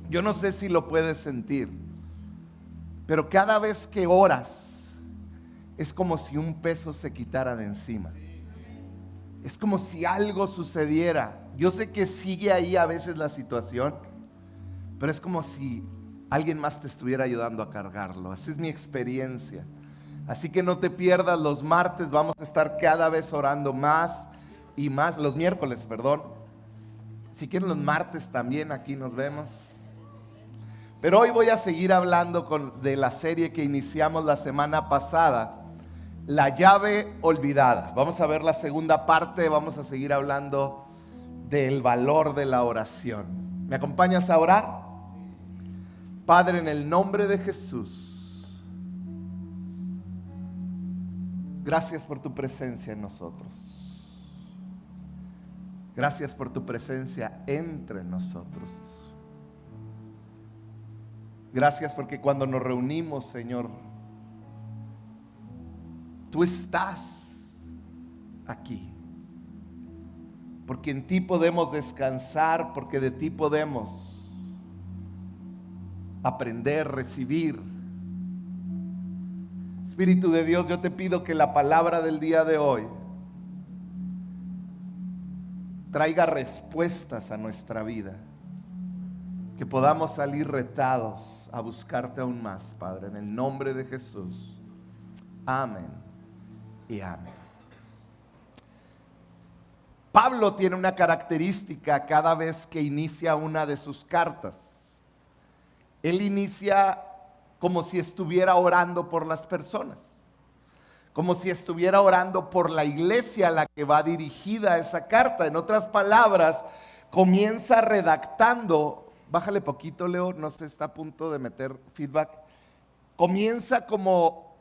Yo no sé si lo puedes sentir, pero cada vez que oras es como si un peso se quitara de encima. Es como si algo sucediera. Yo sé que sigue ahí a veces la situación, pero es como si alguien más te estuviera ayudando a cargarlo. Así es mi experiencia. Así que no te pierdas los martes, vamos a estar cada vez orando más y más. Los miércoles, perdón. Si quieren los martes también, aquí nos vemos. Pero hoy voy a seguir hablando de la serie que iniciamos la semana pasada, La llave olvidada. Vamos a ver la segunda parte, vamos a seguir hablando del valor de la oración. ¿Me acompañas a orar? Padre, en el nombre de Jesús, gracias por tu presencia en nosotros. Gracias por tu presencia entre nosotros. Gracias porque cuando nos reunimos, Señor, tú estás aquí. Porque en ti podemos descansar, porque de ti podemos aprender, recibir. Espíritu de Dios, yo te pido que la palabra del día de hoy traiga respuestas a nuestra vida. Que podamos salir retados a buscarte aún más, Padre, en el nombre de Jesús. Amén y amén. Pablo tiene una característica cada vez que inicia una de sus cartas. Él inicia como si estuviera orando por las personas, como si estuviera orando por la iglesia a la que va dirigida esa carta. En otras palabras, comienza redactando, bájale poquito, Leo, no se está a punto de meter feedback. Comienza como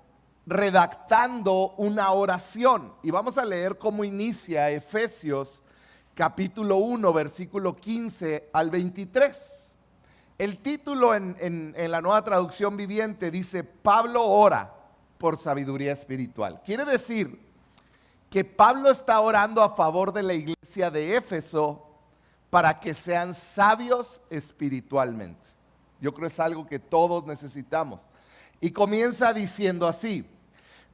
redactando una oración. Y vamos a leer cómo inicia Efesios capítulo 1, versículo 15 al 23. El título en la Nueva Traducción Viviente dice: Pablo ora por sabiduría espiritual. Quiere decir que Pablo está orando a favor de la iglesia de Éfeso para que sean sabios espiritualmente. Yo creo que es algo que todos necesitamos. Y comienza diciendo así: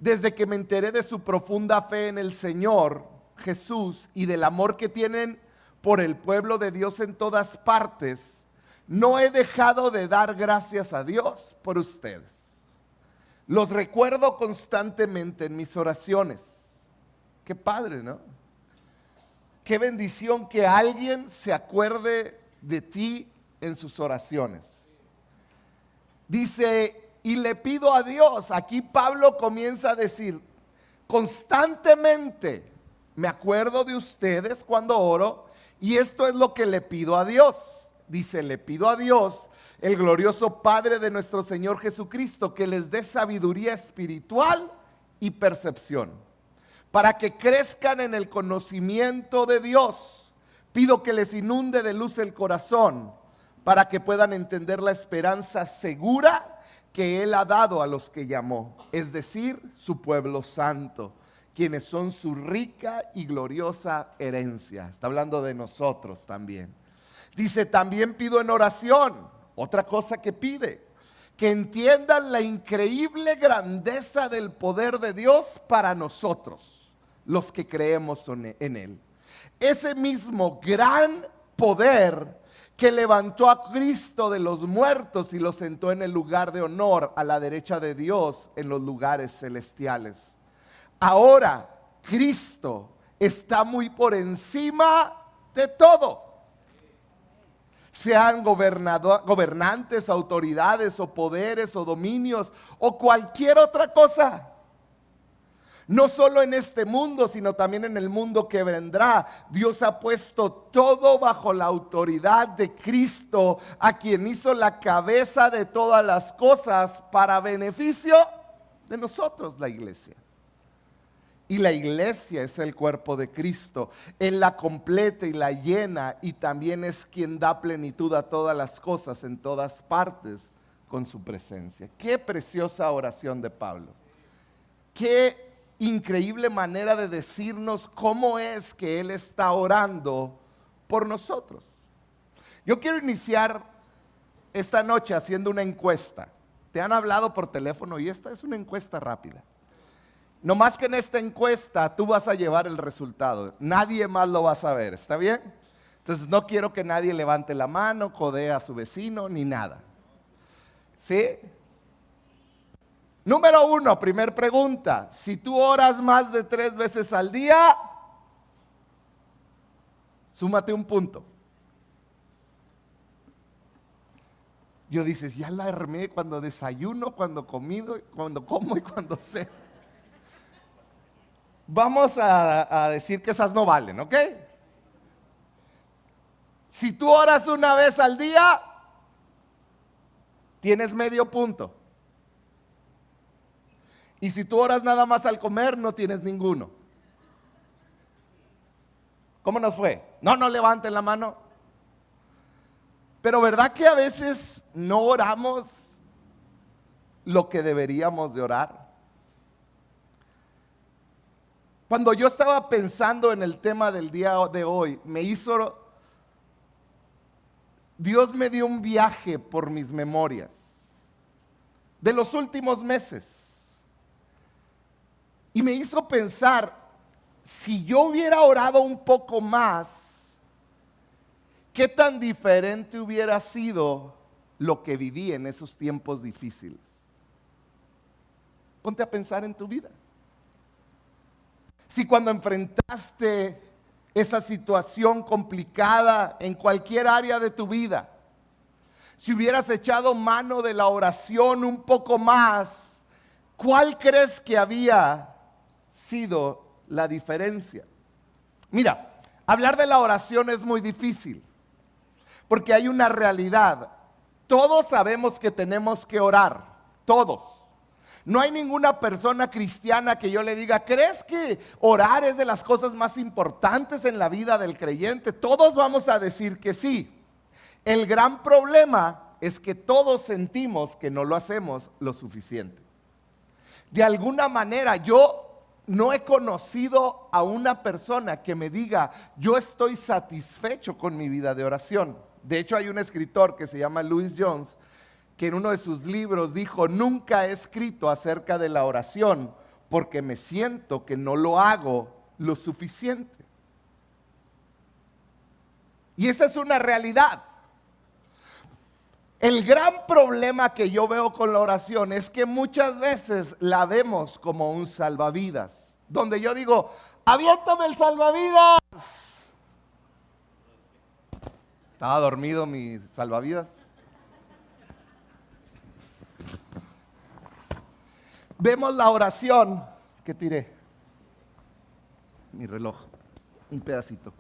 desde que me enteré de su profunda fe en el Señor Jesús y del amor que tienen por el pueblo de Dios en todas partes, no he dejado de dar gracias a Dios por ustedes. Los recuerdo constantemente en mis oraciones. Qué padre, ¿no? Qué bendición que alguien se acuerde de ti en sus oraciones. Dice: y le pido a Dios. Aquí Pablo comienza a decir: constantemente me acuerdo de ustedes cuando oro, y esto es lo que le pido a Dios. Dice: le pido a Dios, el glorioso Padre de nuestro Señor Jesucristo, que les dé sabiduría espiritual y percepción, para que crezcan en el conocimiento de Dios. Pido que les inunde de luz el corazón, para que puedan entender la esperanza segura que Él ha dado a los que llamó, es decir, su pueblo santo, quienes son su rica y gloriosa herencia. Está hablando de nosotros también. Dice: también pido en oración, otra cosa que pide, que entiendan la increíble grandeza del poder de Dios para nosotros, los que creemos en Él. Ese mismo gran poder que levantó a Cristo de los muertos y lo sentó en el lugar de honor a la derecha de Dios en los lugares celestiales. Ahora Cristo está muy por encima de todo. Sean gobernantes, autoridades o poderes o dominios o cualquier otra cosa. No solo en este mundo, sino también en el mundo que vendrá. Dios ha puesto todo bajo la autoridad de Cristo, a quien hizo la cabeza de todas las cosas para beneficio de nosotros, la iglesia. Y la iglesia es el cuerpo de Cristo. Él la completa y la llena, y también es quien da plenitud a todas las cosas en todas partes con su presencia. Qué preciosa oración de Pablo. Qué increíble manera de decirnos cómo es que Él está orando por nosotros. Yo quiero iniciar esta noche haciendo una encuesta. Te han hablado por teléfono y esta es una encuesta rápida. No más que en esta encuesta tú vas a llevar el resultado. Nadie más lo va a saber, ¿está bien? Entonces no quiero que nadie levante la mano, codee a su vecino, ni nada. ¿Sí? Número 1, primer pregunta. Si tú oras más de 3 veces al día, súmate un punto. Yo dices, ya la armé cuando desayuno, cuando comido, cuando como y cuando ceno. Vamos a decir que esas no valen, ¿ok? Si tú oras una vez al día, tienes medio punto. Y si tú oras nada más al comer, no tienes ninguno. ¿Cómo nos fue? No levanten la mano. Pero ¿verdad que a veces no oramos lo que deberíamos de orar? Cuando yo estaba pensando en el tema del día de hoy, Dios me dio un viaje por mis memorias de los últimos meses. Y me hizo pensar, si yo hubiera orado un poco más, ¿qué tan diferente hubiera sido lo que viví en esos tiempos difíciles? Ponte a pensar en tu vida. Si cuando enfrentaste esa situación complicada en cualquier área de tu vida, si hubieras echado mano de la oración un poco más, ¿cuál crees que había sido la diferencia? Mira, hablar de la oración es muy difícil, porque hay una realidad. Todos sabemos que tenemos que orar, todos. No hay ninguna persona cristiana que yo le diga, ¿crees que orar es de las cosas más importantes en la vida del creyente? Todos vamos a decir que sí. El gran problema es que todos sentimos que no lo hacemos lo suficiente. De alguna manera, yo no he conocido a una persona que me diga, yo estoy satisfecho con mi vida de oración. De hecho, hay un escritor que se llama Louis Jones, que en uno de sus libros dijo, nunca he escrito acerca de la oración porque me siento que no lo hago lo suficiente. Y esa es una realidad. El gran problema que yo veo con la oración es que muchas veces la vemos como un salvavidas, donde yo digo, aviéntame el salvavidas. ¿Estaba dormido mi salvavidas? Vemos la oración que tiré. Mi reloj, un pedacito.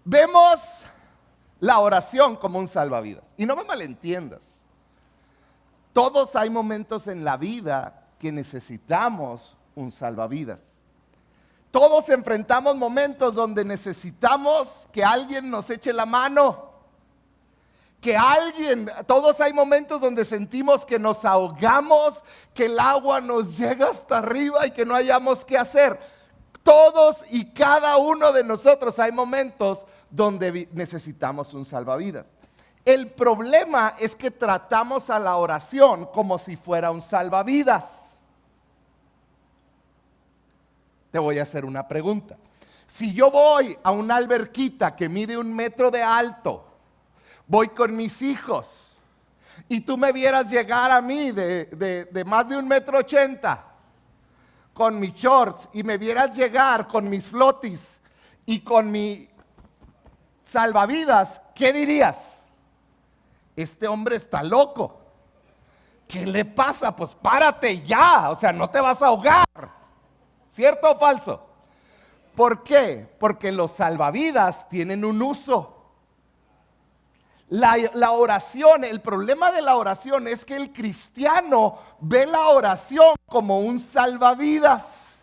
Vemos la oración como un salvavidas. Y no me malentiendas. Todos hay momentos en la vida que necesitamos un salvavidas. Todos enfrentamos momentos donde necesitamos que alguien nos eche la mano. Todos hay momentos donde sentimos que nos ahogamos, que el agua nos llega hasta arriba y que no hayamos qué hacer. Todos y cada uno de nosotros hay momentos donde necesitamos un salvavidas. El problema es que tratamos a la oración como si fuera un salvavidas. Te voy a hacer una pregunta. Si yo voy a una alberquita que mide 1 metro de alto, voy con mis hijos y tú me vieras llegar a mí de más de 1,80 m con mis shorts y me vieras llegar con mis flotis y con mi salvavidas, ¿qué dirías? Este hombre está loco. ¿Qué le pasa? Pues párate ya, o sea, no te vas a ahogar. ¿Cierto o falso? ¿Por qué? Porque los salvavidas tienen un uso. La oración, el problema de la oración es que el cristiano ve la oración como un salvavidas.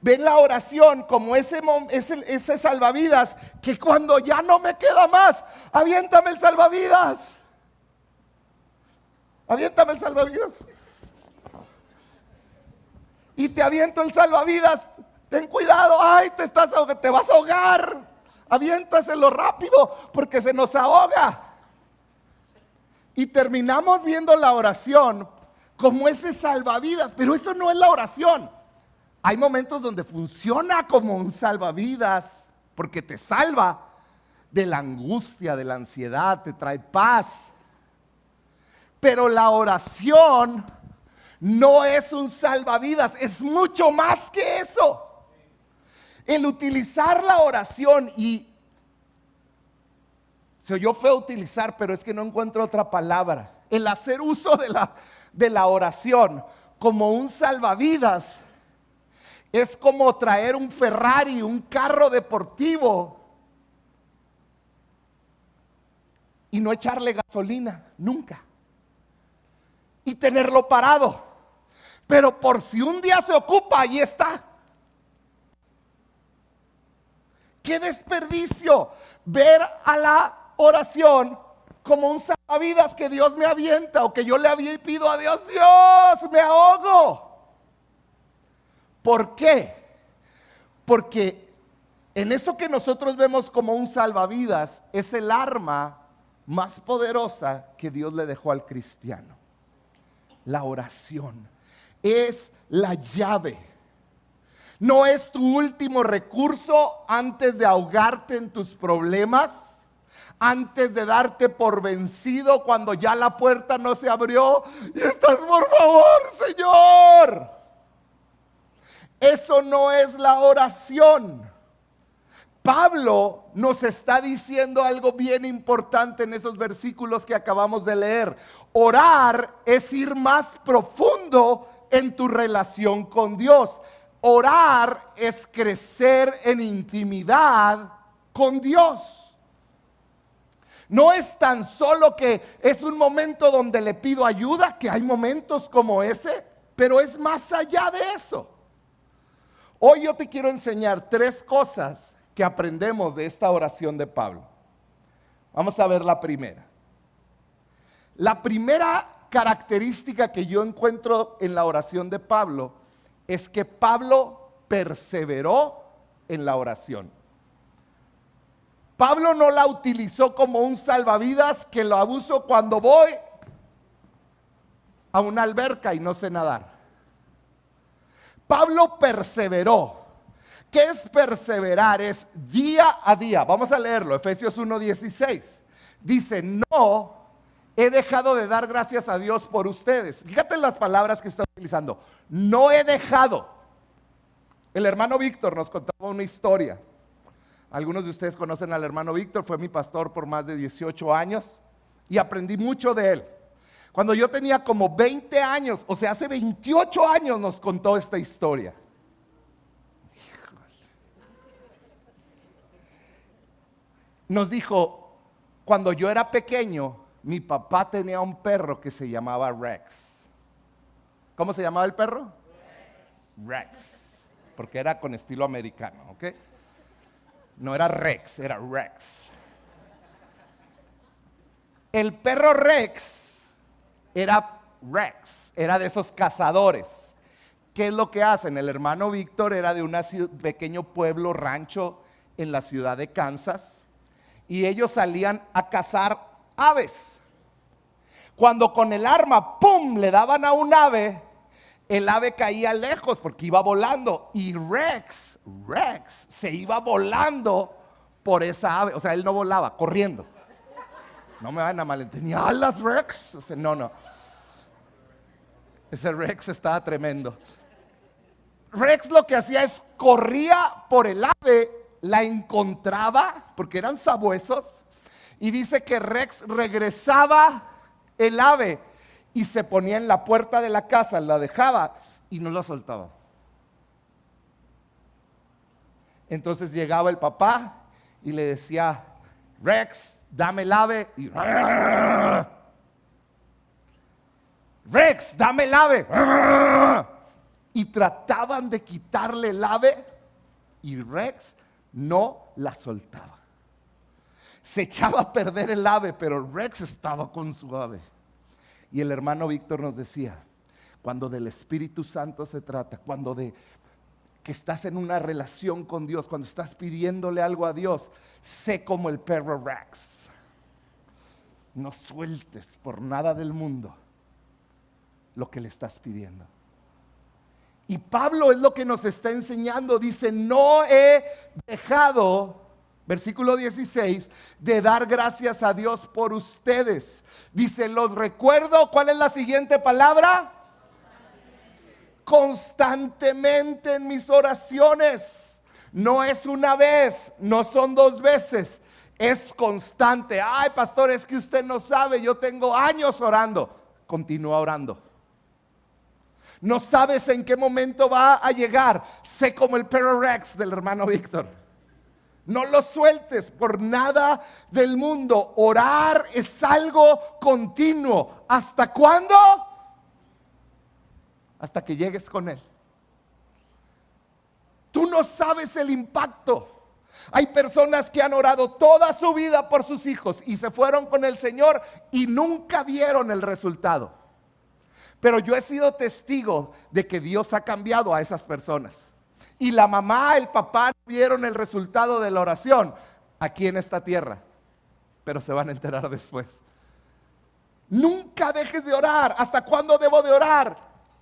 Ve la oración como ese salvavidas que cuando ya no me queda más, aviéntame el salvavidas. Aviéntame el salvavidas. Y te aviento el salvavidas. Ten cuidado, ay, te vas a ahogar. aviéntaselo rápido porque se nos ahoga. Y terminamos viendo la oración como ese salvavidas, pero eso no es la oración. Hay momentos donde funciona como un salvavidas porque te salva de la angustia, de la ansiedad, te trae paz. Pero la oración no es un salvavidas, es mucho más que eso. El utilizar la oración, y se oyó feo utilizar, pero es que no encuentro otra palabra. El hacer uso de la oración como un salvavidas es como traer un Ferrari, un carro deportivo, y no echarle gasolina, nunca. Y tenerlo parado. Pero por si un día se ocupa, ahí está. ¡Qué desperdicio! Ver a la oración como un salvavidas que Dios me avienta, o que yo le pido a Dios, Dios, me ahogo. ¿Por qué? Porque en eso que nosotros vemos como un salvavidas es el arma más poderosa que Dios le dejó al cristiano. La oración es la llave. No es tu último recurso antes de ahogarte en tus problemas, antes de darte por vencido cuando ya la puerta no se abrió y estás, por favor, Señor. Eso no es la oración. Pablo nos está diciendo algo bien importante en esos versículos que acabamos de leer. Orar es ir más profundo en tu relación con Dios. Orar es crecer en intimidad con Dios. No es tan solo que es un momento donde le pido ayuda, que hay momentos como ese, pero es más allá de eso. Hoy yo te quiero enseñar 3 cosas que aprendemos de esta oración de Pablo. Vamos a ver la primera. La primera característica que yo encuentro en la oración de Pablo es que Pablo perseveró en la oración. Pablo no la utilizó como un salvavidas que lo uso cuando voy a una alberca y no sé nadar. Pablo perseveró. ¿Qué es perseverar? Es día a día. Vamos a leerlo, Efesios 1:16. Dice, no he dejado de dar gracias a Dios por ustedes. Fíjate en las palabras que está utilizando. No he dejado. El hermano Víctor nos contaba una historia. Algunos de ustedes conocen al hermano Víctor, fue mi pastor por más de 18 años y aprendí mucho de él. Cuando yo tenía como 20 años, o sea, hace 28 años nos contó esta historia. Nos dijo, cuando yo era pequeño, mi papá tenía un perro que se llamaba Rex. ¿Cómo se llamaba el perro? Rex. Porque era con estilo americano, ¿ok? No era Rex, era Rex. El perro Rex era de esos cazadores. ¿Qué es lo que hacen? El hermano Víctor era de un pequeño pueblo, rancho en la ciudad de Kansas, y ellos salían a cazar aves. Cuando con el arma, ¡pum!, le daban a un ave, el ave caía lejos porque iba volando, y Rex se iba volando por esa ave. O sea, él no volaba, corriendo. No me van a malentender. ¿Alas, Rex? O sea, no. Ese Rex estaba tremendo. Rex lo que hacía es corría por el ave, la encontraba, porque eran sabuesos, y dice que Rex regresaba el ave y se ponía en la puerta de la casa, la dejaba y no la soltaba. Entonces llegaba el papá y le decía, Rex, dame el ave. Y Rex, dame el ave. Y trataban de quitarle el ave y Rex no la soltaba. Se echaba a perder el ave, pero Rex estaba con su ave. Y el hermano Víctor nos decía, cuando del Espíritu Santo se trata, cuando de que estás en una relación con Dios, cuando estás pidiéndole algo a Dios, sé como el perro Rex. No sueltes por nada del mundo lo que le estás pidiendo. Y Pablo es lo que nos está enseñando. Dice, no he dejado, versículo 16, de dar gracias a Dios por ustedes. Dice, los recuerdo. ¿Cuál es la siguiente palabra? Constantemente en mis oraciones. No es una vez, no son dos veces, es constante. Ay, pastor, es que usted no sabe, yo tengo años orando. Continúa orando. No sabes en qué momento va a llegar. Sé como el perro Rex del hermano Víctor. No lo sueltes por nada del mundo. Orar es algo continuo. ¿Hasta cuándo? Hasta que llegues con Él. Tú no sabes el impacto. Hay personas que han orado toda su vida por sus hijos y se fueron con el Señor y nunca vieron el resultado. Pero yo he sido testigo de que Dios ha cambiado a esas personas. Y la mamá, el papá no vieron el resultado de la oración aquí en esta tierra, pero se van a enterar después. Nunca dejes de orar. ¿Hasta cuándo debo de orar?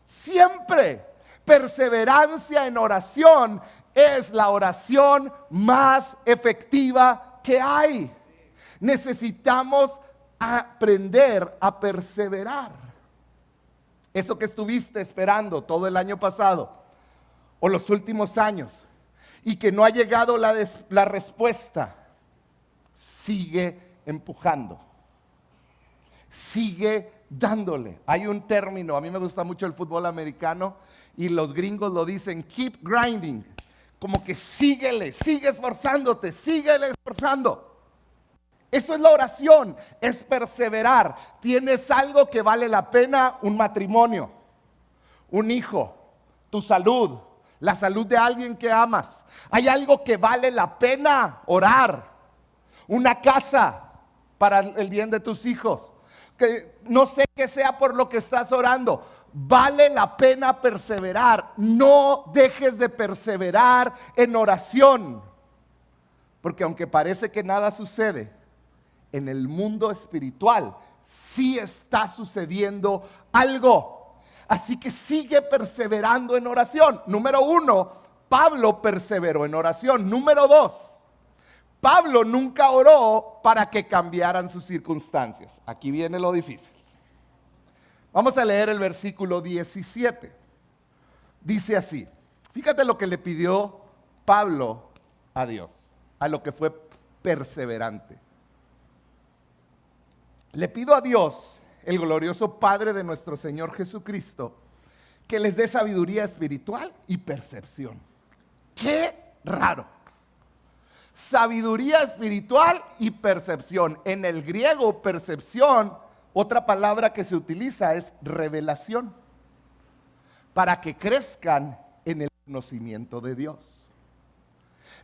Siempre. Perseverancia en oración es la oración más efectiva que hay. Necesitamos aprender a perseverar. Eso que estuviste esperando todo el año pasado o los últimos años y que no ha llegado la respuesta, sigue empujando, sigue dándole. Hay un término, a mí me gusta mucho el fútbol americano y los gringos lo dicen, keep grinding, como que síguele, sigue esforzándote, síguele esforzando. Eso es la oración, es perseverar. Tienes algo que vale la pena, un matrimonio, un hijo, tu salud, la salud de alguien que amas. Hay algo que vale la pena orar, una casa para el bien de tus hijos. Que no sé qué sea por lo que estás orando, vale la pena perseverar. No dejes de perseverar en oración, porque aunque parece que nada sucede, en el mundo espiritual sí está sucediendo algo. Así que sigue perseverando en oración. Número 1, Pablo perseveró en oración. Número 2, Pablo nunca oró para que cambiaran sus circunstancias. Aquí viene lo difícil. Vamos a leer el versículo 17. Dice así, fíjate lo que le pidió Pablo a Dios, a lo que fue perseverante. Le pido a Dios, el glorioso Padre de nuestro Señor Jesucristo, que les dé sabiduría espiritual y percepción. ¡Qué raro! Sabiduría espiritual y percepción. En el griego, percepción, otra palabra que se utiliza es revelación. Para que crezcan en el conocimiento de Dios.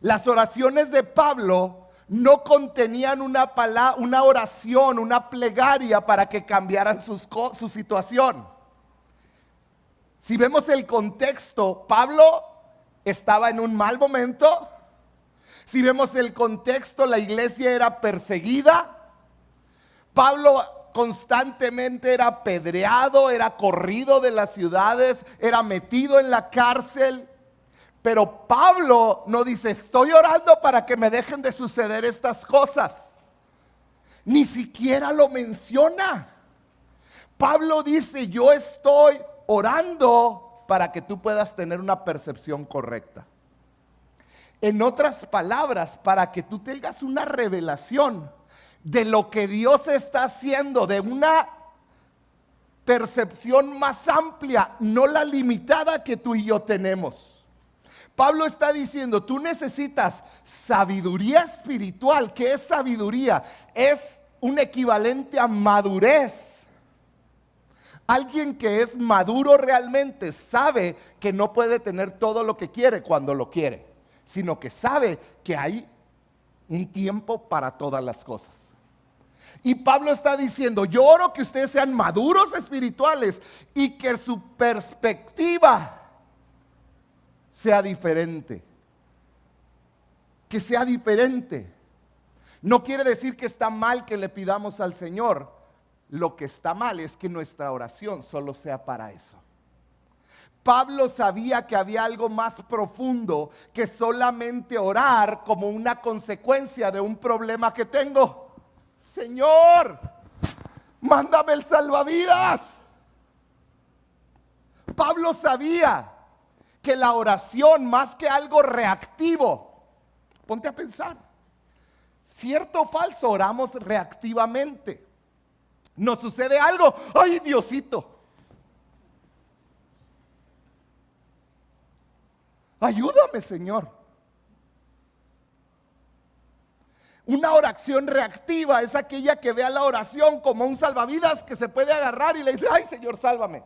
Las oraciones de Pablo no contenían una oración, una plegaria para que cambiaran su situación. Si vemos el contexto, Pablo estaba en un mal momento. Si vemos el contexto, la iglesia era perseguida. Pablo constantemente era apedreado, era corrido de las ciudades, era metido en la cárcel. Pero Pablo no dice, estoy orando para que me dejen de suceder estas cosas. Ni siquiera lo menciona. Pablo dice, yo estoy orando para que tú puedas tener una percepción correcta. En otras palabras, para que tú tengas una revelación de lo que Dios está haciendo, de una percepción más amplia, no la limitada que tú y yo tenemos. Pablo está diciendo, tú necesitas sabiduría espiritual. ¿Qué es sabiduría? Es un equivalente a madurez. Alguien que es maduro realmente sabe que no puede tener todo lo que quiere cuando lo quiere, sino que sabe que hay un tiempo para todas las cosas. Y Pablo está diciendo, yo oro que ustedes sean maduros espirituales y que su perspectiva sea diferente. Que sea diferente. No quiere decir que está mal que le pidamos al Señor. Lo que está mal es que nuestra oración solo sea para eso. Pablo sabía que había algo más profundo que solamente orar como una consecuencia de un problema que tengo. Señor, mándame el salvavidas. Pablo sabía que la oración, más que algo reactivo, ponte a pensar, cierto o falso, oramos reactivamente. Nos sucede algo, ¡ay, Diosito! Ayúdame, Señor. Una oración reactiva es aquella que ve a la oración como un salvavidas que se puede agarrar y le dice, ¡ay, Señor, sálvame!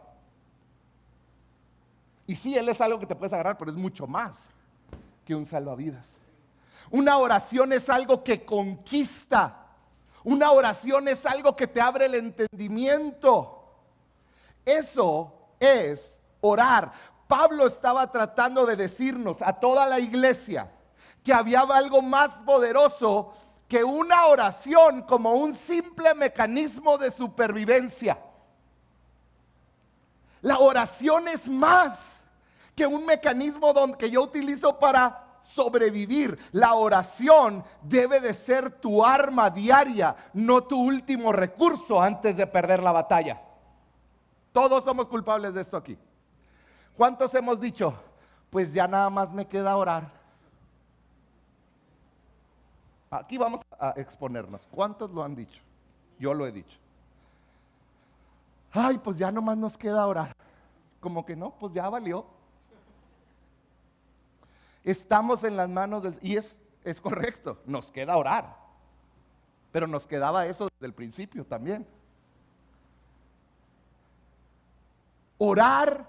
Y sí, Él es algo que te puedes agarrar, pero es mucho más que un salvavidas. Una oración es algo que conquista. Una oración es algo que te abre el entendimiento. Eso es orar. Pablo estaba tratando de decirnos a toda la iglesia que había algo más poderoso que una oración como un simple mecanismo de supervivencia. La oración es más que un mecanismo que yo utilizo para sobrevivir. La oración debe de ser tu arma diaria, no tu último recurso antes de perder la batalla. Todos somos culpables de esto aquí. ¿Cuántos hemos dicho? Pues ya nada más me queda orar. Aquí vamos a exponernos. ¿Cuántos lo han dicho? Yo lo he dicho. Ay, pues ya nomás nos queda orar. Como que no, pues ya valió. Estamos en las manos del... Y es correcto, nos queda orar. Pero nos quedaba eso desde el principio también. Orar,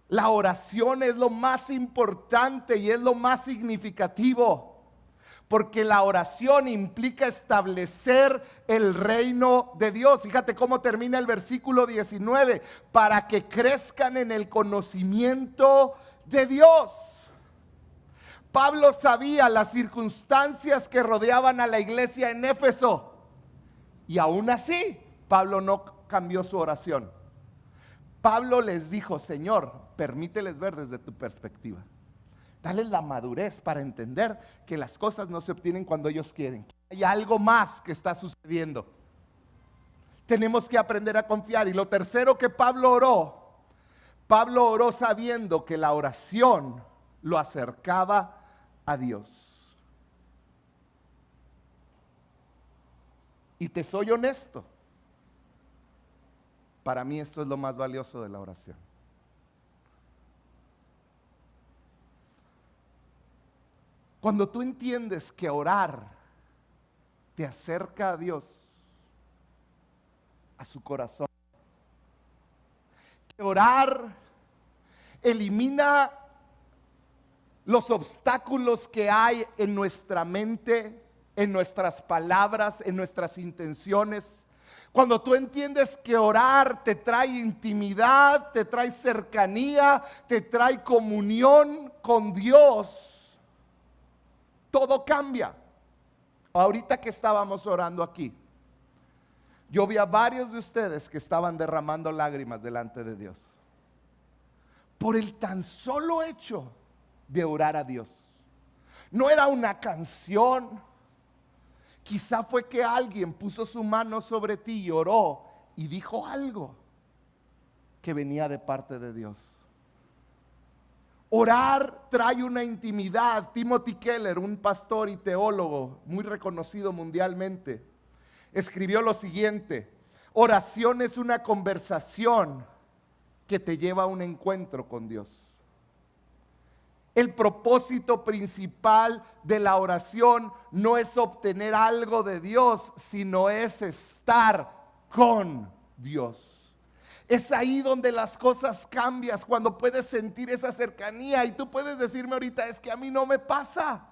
la oración es lo más importante y es lo más significativo. Porque la oración implica establecer el reino de Dios. Fíjate cómo termina el versículo 19. Para que crezcan en el conocimiento de Dios. Pablo sabía las circunstancias que rodeaban a la iglesia en Éfeso. Y aún así, Pablo no cambió su oración. Pablo les dijo, Señor, permíteles ver desde tu perspectiva. Dale la madurez para entender que las cosas no se obtienen cuando ellos quieren. Hay algo más que está sucediendo. Tenemos que aprender a confiar. Y lo tercero que Pablo oró sabiendo que la oración lo acercaba a Dios. Y te soy honesto, para mí esto es lo más valioso de la oración. Cuando tú entiendes que orar te acerca a Dios, a su corazón, que orar elimina los obstáculos que hay en nuestra mente, en nuestras palabras, en nuestras intenciones. Cuando tú entiendes que orar te trae intimidad, te trae cercanía, te trae comunión con Dios, todo cambia. Ahorita que estábamos orando aquí, yo vi a varios de ustedes que estaban derramando lágrimas delante de Dios por el tan solo hecho de orar a Dios. No era una canción, quizá fue que alguien puso su mano sobre ti y oró y dijo algo que venía de parte de Dios. Orar trae una intimidad. Timothy Keller, un pastor y teólogo muy reconocido mundialmente, escribió lo siguiente: oración es una conversación que te lleva a un encuentro con Dios. El propósito principal de la oración no es obtener algo de Dios, sino es estar con Dios. Es ahí donde las cosas cambian, cuando puedes sentir esa cercanía. Y tú puedes decirme ahorita, es que a mí no me pasa.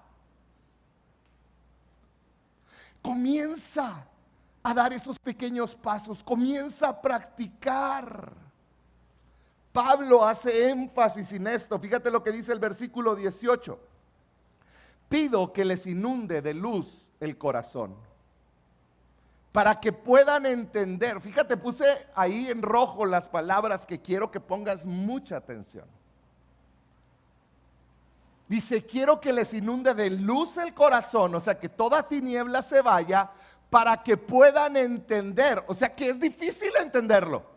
Comienza a dar esos pequeños pasos, comienza a practicar. Pablo hace énfasis en esto. Fíjate lo que dice el versículo 18. Pido que les inunde de luz el corazón, para que puedan entender. Fíjate, puse ahí en rojo las palabras que quiero que pongas mucha atención. Dice, quiero que les inunde de luz el corazón, o sea, que toda tiniebla se vaya, para que puedan entender. O sea, que es difícil entenderlo.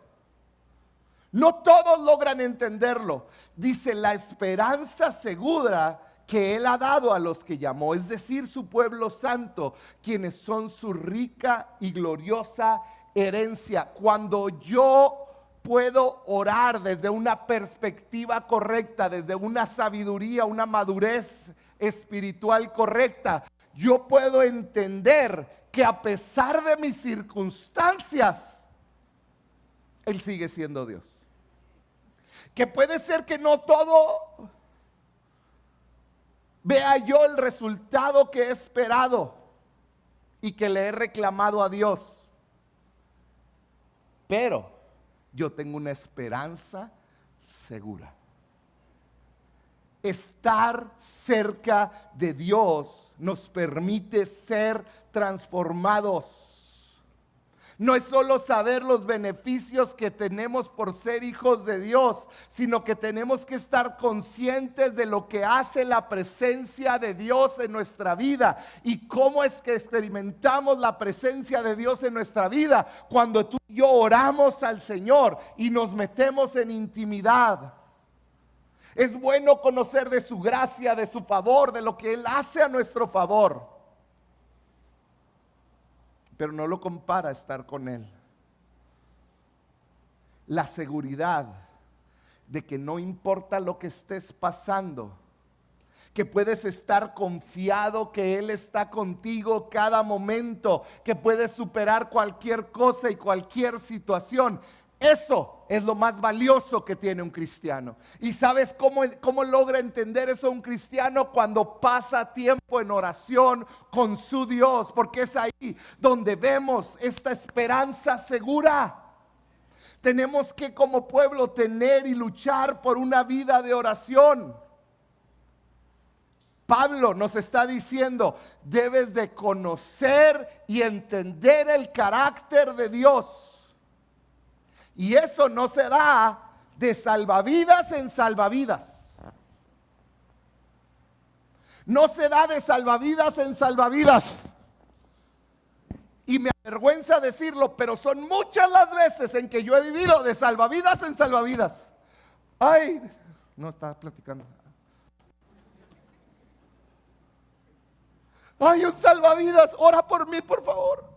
No todos logran entenderlo. Dice, la esperanza segura que Él ha dado a los que llamó, es decir, su pueblo santo, quienes son su rica y gloriosa herencia. Cuando yo puedo orar desde una perspectiva correcta, desde una sabiduría, una madurez espiritual correcta, yo puedo entender que a pesar de mis circunstancias, Él sigue siendo Dios. Que puede ser que no todo vea yo el resultado que he esperado y que le he reclamado a Dios, pero yo tengo una esperanza segura. Estar cerca de Dios nos permite ser transformados. No es solo saber los beneficios que tenemos por ser hijos de Dios, sino que tenemos que estar conscientes de lo que hace la presencia de Dios en nuestra vida. Y cómo es que experimentamos la presencia de Dios en nuestra vida cuando tú y yo oramos al Señor y nos metemos en intimidad. Es bueno conocer de su gracia, de su favor, de lo que Él hace a nuestro favor. Pero no lo compara estar con Él. La seguridad de que no importa lo que estés pasando, que puedes estar confiado que Él está contigo cada momento, que puedes superar cualquier cosa y cualquier situación. Eso es lo más valioso que tiene un cristiano. ¿Y sabes cómo logra entender eso un cristiano? Cuando pasa tiempo en oración con su Dios, porque es ahí donde vemos esta esperanza segura. Tenemos que como pueblo tener y luchar por una vida de oración. Pablo nos está diciendo, debes de conocer y entender el carácter de Dios. Y eso no se da de salvavidas en salvavidas. No se da de salvavidas en salvavidas. Y me avergüenza decirlo, pero son muchas las veces en que yo he vivido de salvavidas en salvavidas. Ay, no estaba platicando. Ay, un salvavidas, ora por mí, por favor.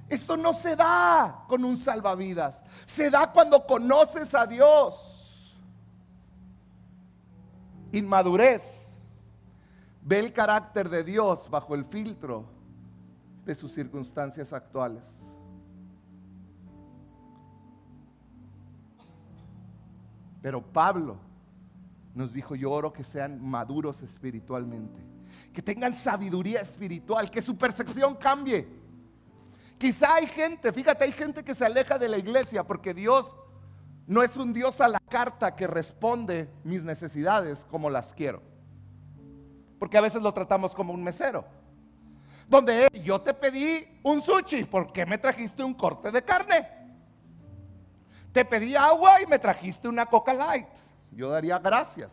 Esto no se da con un salvavidas. Se da cuando conoces a Dios. Inmadurez. Ve el carácter de Dios bajo el filtro de sus circunstancias actuales. Pero Pablo nos dijo, yo oro que sean maduros espiritualmente, que tengan sabiduría espiritual, que su percepción cambie. Quizá hay gente, fíjate, hay gente que se aleja de la iglesia porque Dios no es un Dios a la carta que responde mis necesidades como las quiero. Porque a veces lo tratamos como un mesero, donde yo te pedí un sushi, ¿por qué me trajiste un corte de carne? Te pedí agua y me trajiste una Coca Light. Yo daría gracias.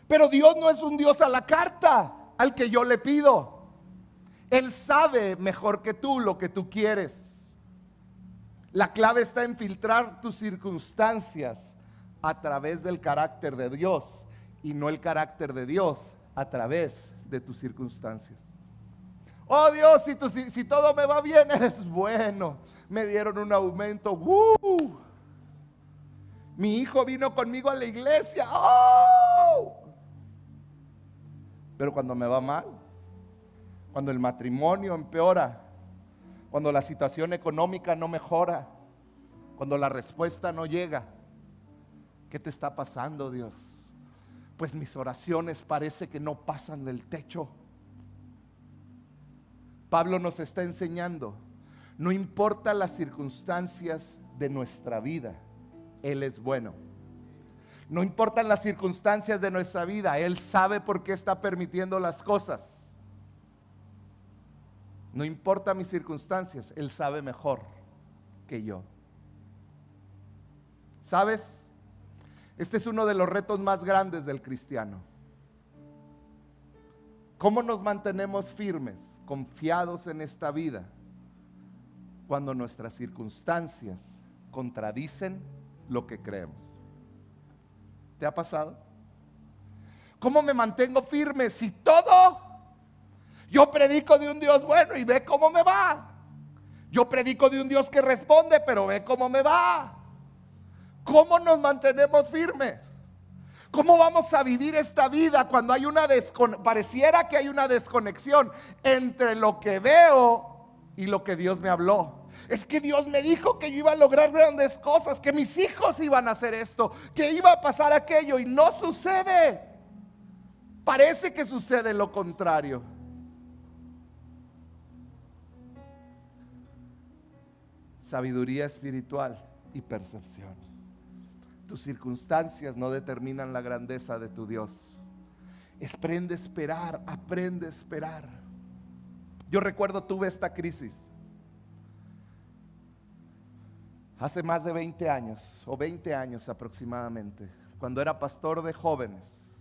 Pero Dios no es un Dios a la carta al que yo le pido. Él sabe mejor que tú lo que tú quieres. La clave está en filtrar tus circunstancias a través del carácter de Dios y no el carácter de Dios a través de tus circunstancias. Oh Dios, si todo me va bien, eres bueno. Me dieron un aumento. Mi hijo vino conmigo a la iglesia. ¡Oh! Pero cuando me va mal, cuando el matrimonio empeora, cuando la situación económica no mejora, cuando la respuesta no llega, ¿qué te está pasando, Dios? Pues mis oraciones parece que no pasan del techo. Pablo nos está enseñando, No importa las circunstancias de nuestra vida, Él es bueno. No importan las circunstancias de nuestra vida, Él sabe por qué está permitiendo las cosas. No importa mis circunstancias, Él sabe mejor que yo. ¿Sabes? Este es uno de los retos más grandes del cristiano. ¿Cómo nos mantenemos firmes, confiados en esta vida, cuando nuestras circunstancias contradicen lo que creemos? ¿Te ha pasado? ¿Cómo me mantengo firme si todo? Yo predico de un Dios bueno y ve cómo me va. Yo predico de un Dios que responde, pero ve cómo me va. ¿Cómo nos mantenemos firmes? ¿Cómo vamos a vivir esta vida cuando hay pareciera que hay una desconexión entre lo que veo y lo que Dios me habló? Es que Dios me dijo que yo iba a lograr grandes cosas, que mis hijos iban a hacer esto, que iba a pasar aquello, y no sucede. Parece que sucede lo contrario. Sabiduría espiritual y percepción. Tus circunstancias no determinan la grandeza de tu Dios. Aprende a esperar. Yo recuerdo, tuve esta crisis hace más de 20 años, o 20 años aproximadamente, cuando era pastor de jóvenes.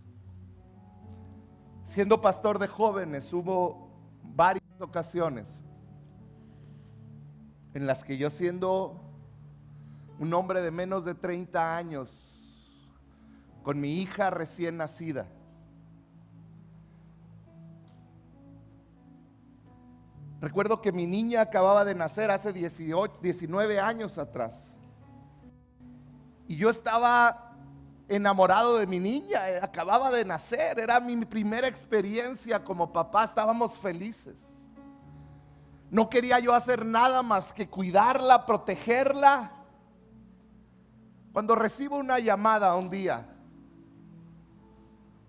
Siendo pastor de jóvenes, hubo varias ocasiones en las que yo, siendo un hombre de menos de 30 años, con mi hija recién nacida, recuerdo que mi niña acababa de nacer hace 19 años atrás. Y yo estaba enamorado de mi niña, acababa de nacer, era mi primera experiencia como papá, estábamos felices. No quería yo hacer nada más que cuidarla, protegerla. Cuando recibo una llamada un día,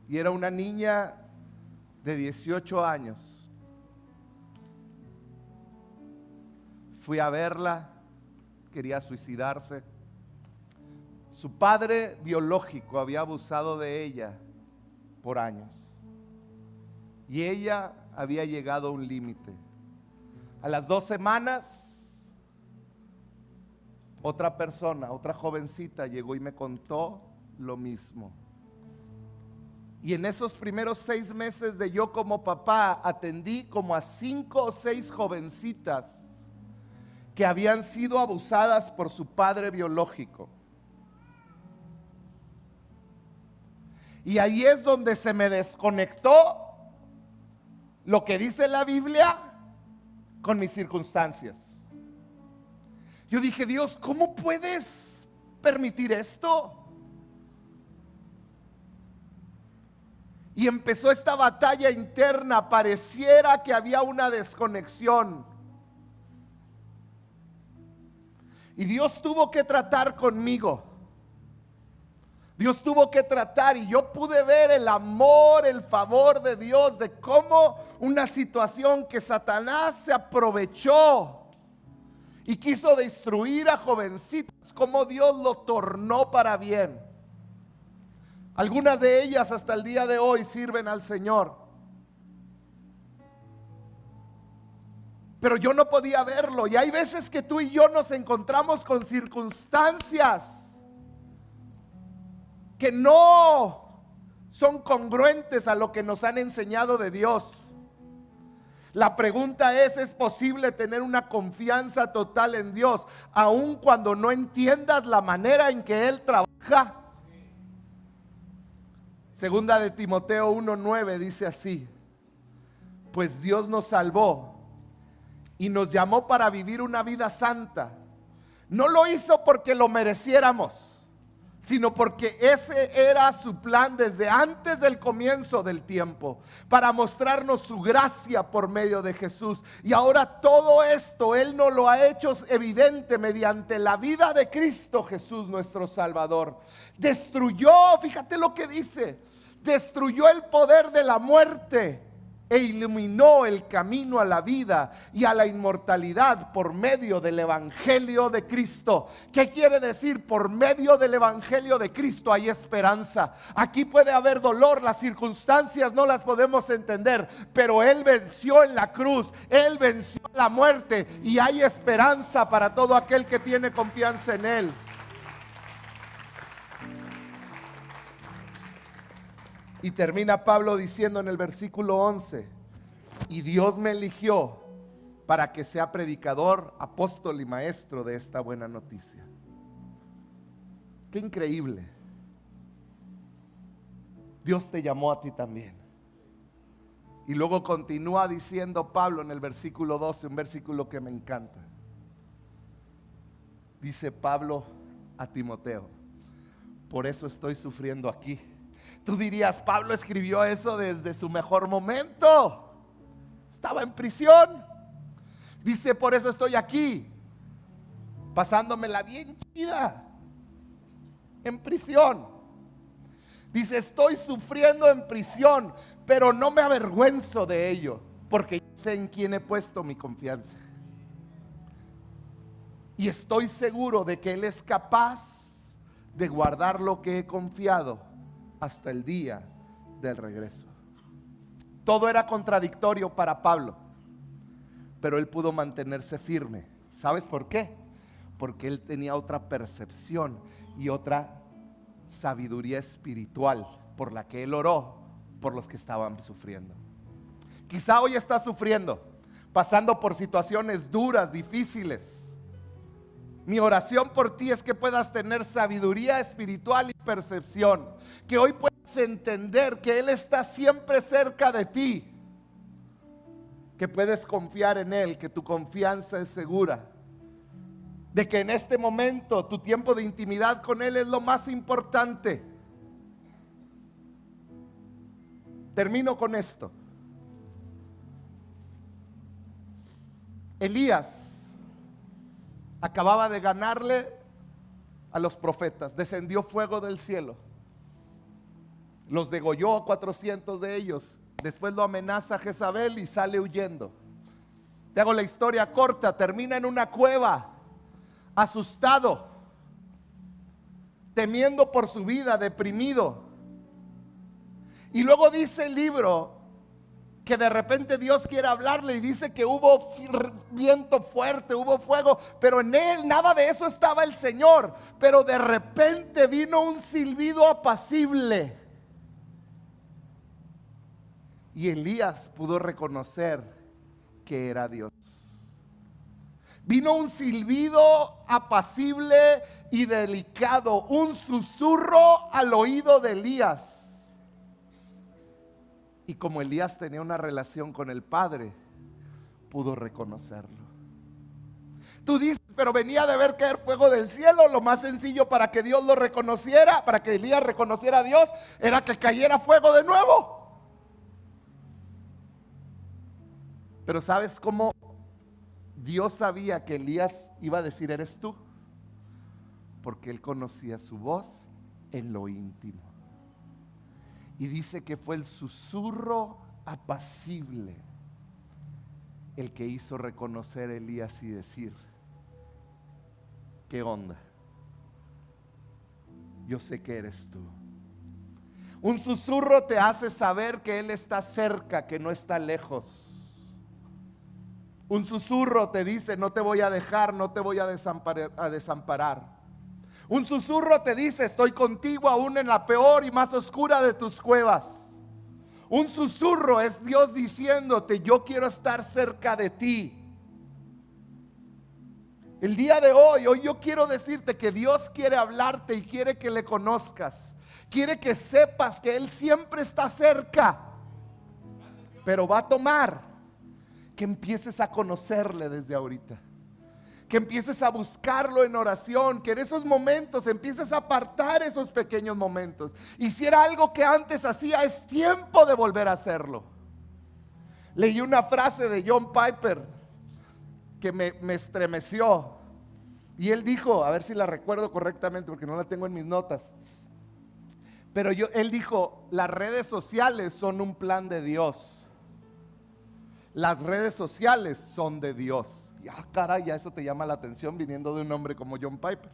y era una niña de 18 años, fui a verla, quería suicidarse. Su padre biológico había abusado de ella por años, y ella había llegado a un límite. A las 2 semanas, otra persona, otra jovencita llegó y me contó lo mismo. Y en esos primeros 6 meses de yo como papá, atendí como a 5 o 6 jovencitas que habían sido abusadas por su padre biológico. Y ahí es donde se me desconectó lo que dice la Biblia con mis circunstancias. Yo dije, Dios, ¿cómo puedes permitir esto? Y empezó esta batalla interna. Pareciera que había una desconexión. Y Dios tuvo que tratar conmigo. Dios tuvo que tratar, y yo pude ver el amor, el favor de Dios, de cómo una situación que Satanás se aprovechó y quiso destruir a jovencitas, cómo Dios lo tornó para bien. Algunas de ellas hasta el día de hoy sirven al Señor. Pero yo no podía verlo, y hay veces que tú y yo nos encontramos con circunstancias que no son congruentes a lo que nos han enseñado de Dios. La pregunta ¿es posible tener una confianza total en Dios aun cuando no entiendas la manera en que Él trabaja? Segunda de Timoteo 1:9 dice así: pues Dios nos salvó y nos llamó para vivir una vida santa. No lo hizo porque lo mereciéramos, sino porque ese era su plan desde antes del comienzo del tiempo, para mostrarnos su gracia por medio de Jesús. Y ahora todo esto Él nos lo ha hecho evidente mediante la vida de Cristo Jesús nuestro Salvador. Destruyó, fíjate lo que dice, destruyó el poder de la muerte e iluminó el camino a la vida y a la inmortalidad por medio del Evangelio de Cristo. ¿Qué quiere decir? Por medio del Evangelio de Cristo hay esperanza. Aquí puede haber dolor, las circunstancias no las podemos entender, pero Él venció en la cruz, Él venció la muerte y hay esperanza para todo aquel que tiene confianza en Él. Y termina Pablo diciendo en el versículo 11, y Dios me eligió para que sea predicador, apóstol y maestro de esta buena noticia. Qué increíble. Dios te llamó a ti también. Y luego continúa diciendo Pablo en el versículo 12, un versículo que me encanta. Dice Pablo a Timoteo, por eso estoy sufriendo aquí. Tú dirías, Pablo escribió eso desde su mejor momento. Estaba en prisión. Dice, por eso estoy aquí, pasándomela bien chida, en prisión. Dice, estoy sufriendo en prisión, pero no me avergüenzo de ello, porque sé en quién he puesto mi confianza. Y estoy seguro de que Él es capaz de guardar lo que he confiado hasta el día del regreso. Todo era contradictorio para Pablo, pero él pudo mantenerse firme. ¿Sabes por qué? Porque él tenía otra percepción y otra sabiduría espiritual por la que él oró por los que estaban sufriendo. Quizá hoy estás sufriendo, pasando por situaciones duras, difíciles. Mi oración por ti es que puedas tener sabiduría espiritual y percepción, que hoy puedas entender que Él está siempre cerca de ti, que puedes confiar en Él, que tu confianza es segura, de que en este momento tu tiempo de intimidad con Él es lo más importante. Termino con esto. Elías acababa de ganarle a los profetas. Descendió fuego del cielo. Los degolló a 400 de ellos. Después lo amenaza Jezabel y sale huyendo. Te hago la historia corta. Termina en una cueva, asustado, temiendo por su vida, deprimido. Y luego dice el libro que de repente Dios quiere hablarle y dice que hubo viento fuerte, hubo fuego, pero en él nada de eso estaba el Señor. Pero de repente vino un silbido apacible y Elías pudo reconocer que era Dios. Vino un silbido apacible y delicado, un susurro al oído de Elías. Y como Elías tenía una relación con el Padre, pudo reconocerlo. Tú dices, pero venía de ver caer fuego del cielo. Lo más sencillo para que Dios lo reconociera, para que Elías reconociera a Dios, era que cayera fuego de nuevo. Pero ¿sabes cómo Dios sabía que Elías iba a decir eres tú? Porque él conocía su voz en lo íntimo. Y dice que fue el susurro apacible el que hizo reconocer a Elías y decir, ¿qué onda? Yo sé que eres tú. Un susurro te hace saber que Él está cerca, que no está lejos. Un susurro te dice, no te voy a dejar, no te voy a desamparar. Un susurro te dice, estoy contigo aún en la peor y más oscura de tus cuevas. Un susurro es Dios diciéndote, yo quiero estar cerca de ti. El día de hoy yo quiero decirte que Dios quiere hablarte y quiere que le conozcas. Quiere que sepas que Él siempre está cerca. Pero va a tomar que empieces a conocerle desde ahorita. Que empieces a buscarlo en oración, que en esos momentos empieces a apartar esos pequeños momentos. Y si era algo que antes hacía, es tiempo de volver a hacerlo. Leí una frase de John Piper que me estremeció. Y él dijo, a ver si la recuerdo correctamente porque no la tengo en mis notas. Pero él dijo, las redes sociales son un plan de Dios. Las redes sociales son de Dios. Y caray, ya eso te llama la atención viniendo de un hombre como John Piper.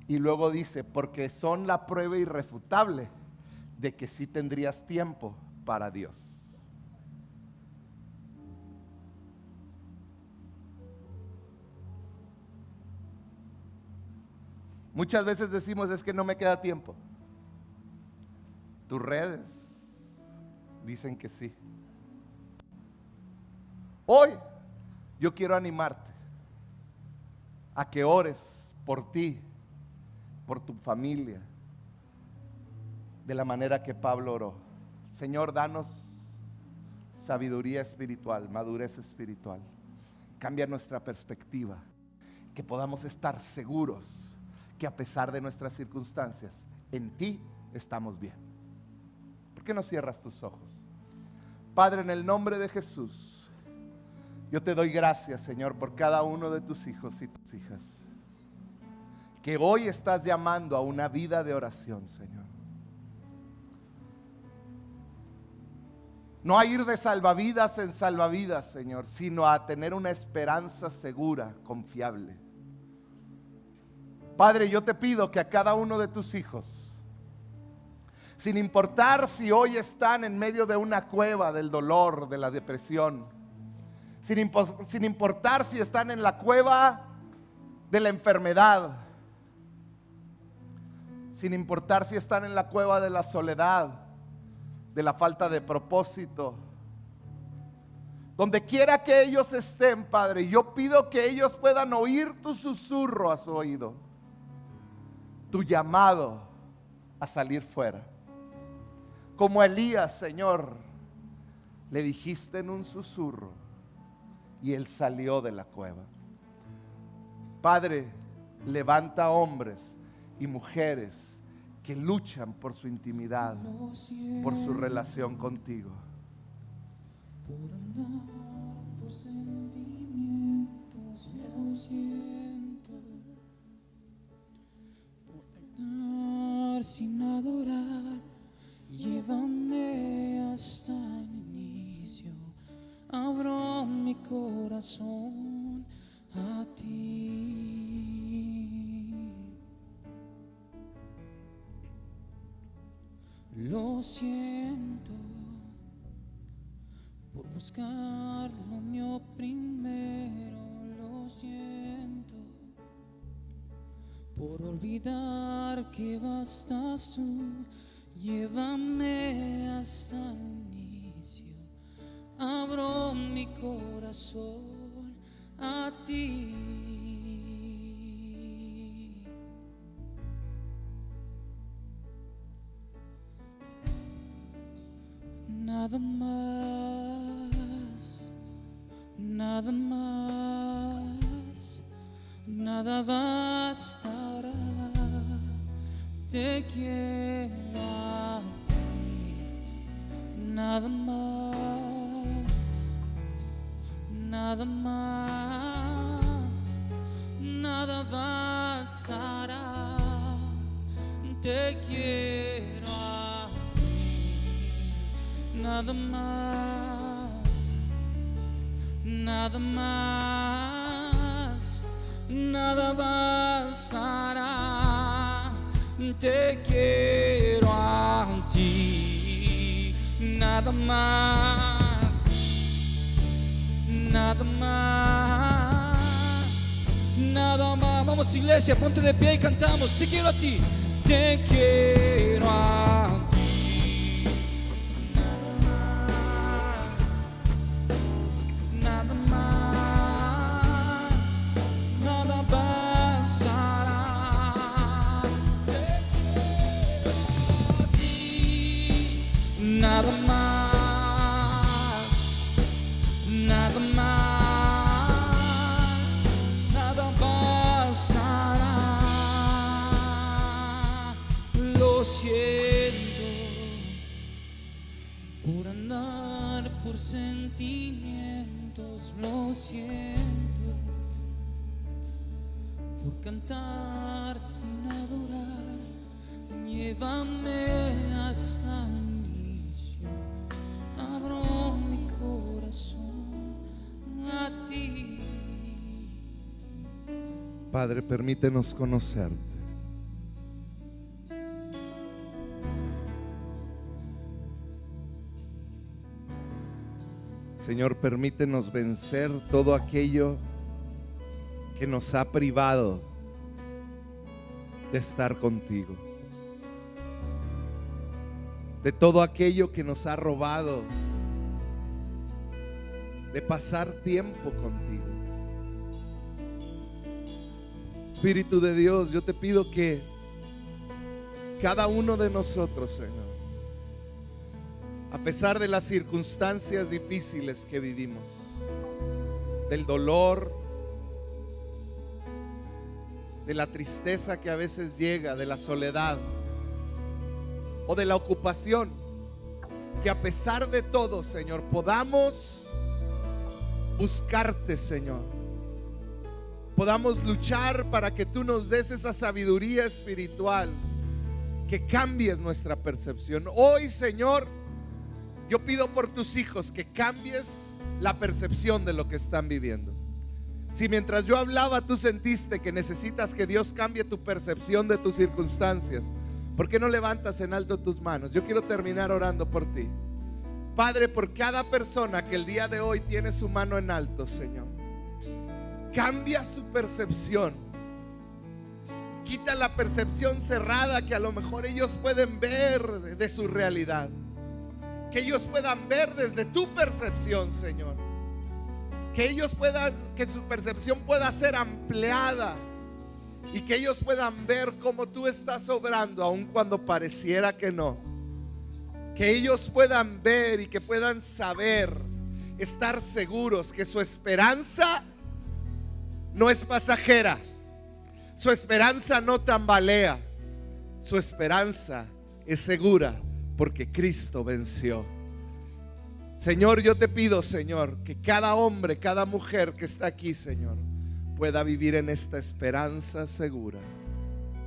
Y luego dice, porque son la prueba irrefutable de que sí tendrías tiempo para Dios. Muchas veces decimos, es que no me queda tiempo. Tus redes dicen que sí. Hoy yo quiero animarte a que ores por ti, por tu familia, de la manera que Pablo oró. Señor, danos sabiduría espiritual, madurez espiritual. Cambia nuestra perspectiva, que podamos estar seguros que a pesar de nuestras circunstancias, en ti estamos bien. ¿Por qué no cierras tus ojos? Padre, en el nombre de Jesús, yo te doy gracias, Señor, por cada uno de tus hijos y tus hijas, que hoy estás llamando a una vida de oración, Señor. No a ir de salvavidas en salvavidas, Señor, sino a tener una esperanza segura, confiable. Padre, yo te pido que a cada uno de tus hijos, sin importar si hoy están en medio de una cueva del dolor, de la depresión, sin importar si están en la cueva de la enfermedad, sin importar si están en la cueva de la soledad, de la falta de propósito, donde quiera que ellos estén, Padre, yo pido que ellos puedan oír tu susurro a su oído, tu llamado a salir fuera. Como a Elías, Señor, le dijiste en un susurro y él salió de la cueva. Padre, levanta hombres y mujeres que luchan por su intimidad, por su relación contigo. Por andar por sentimientos, lo siento. Por cantar sin adorar, llévame hasta el inicio. Abro mi corazón a ti. Lo siento por buscar lo mío primero. Lo siento por olvidar que bastas tú. Llévame hasta el inicio. Abro mi corazón a ti. Nada más, nada más, nada bastará. Te quiero a ti. Nada más, nada más, nada bastará. Te quiero a ti. Nada más, nada más, nada bastará. Te quiero a ti. Nada más, nada más, nada más. Vamos, iglesia, ponte de pie y cantamos. Te quiero a ti. Te quiero a ti. Nada más, nada más, nada pasará. Lo siento por andar por sentimientos. Lo siento por cantar sin adorar. Llévame hasta el inicio. Abro mi corazón Padre, permítenos conocerte. Señor, permítenos vencer todo aquello que nos ha privado de estar contigo, de todo aquello que nos ha robado de pasar tiempo contigo. Espíritu de Dios, yo te pido que cada uno de nosotros, Señor, a pesar de las circunstancias difíciles que vivimos, del dolor, de la tristeza que a veces llega, de la soledad o de la ocupación, que a pesar de todo, Señor, podamos buscarte, Señor, podamos luchar para que tú nos des esa sabiduría espiritual, que cambies nuestra percepción. Hoy, Señor, yo pido por tus hijos que cambies la percepción de lo que están viviendo. Si mientras yo hablaba tú sentiste que necesitas que Dios cambie tu percepción de tus circunstancias, ¿por qué no levantas en alto tus manos? Yo quiero terminar orando por ti. Padre, por cada persona que el día de hoy tiene su mano en alto, Señor, cambia su percepción. Quita la percepción cerrada que a lo mejor ellos pueden ver de su realidad. Que ellos puedan ver desde tu percepción, Señor. Que ellos puedan, que su percepción pueda ser ampliada. Y que ellos puedan ver cómo tú estás obrando, aun cuando pareciera que no. Que ellos puedan ver y que puedan saber, estar seguros que su esperanza no es pasajera. Su esperanza no tambalea. Su esperanza es segura porque Cristo venció. Señor, yo te pido, Señor, que cada hombre, cada mujer que está aquí, Señor, pueda vivir en esta esperanza segura.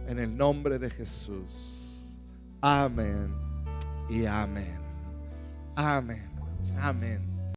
En el nombre de Jesús. Amén y amén. Amén. Amén.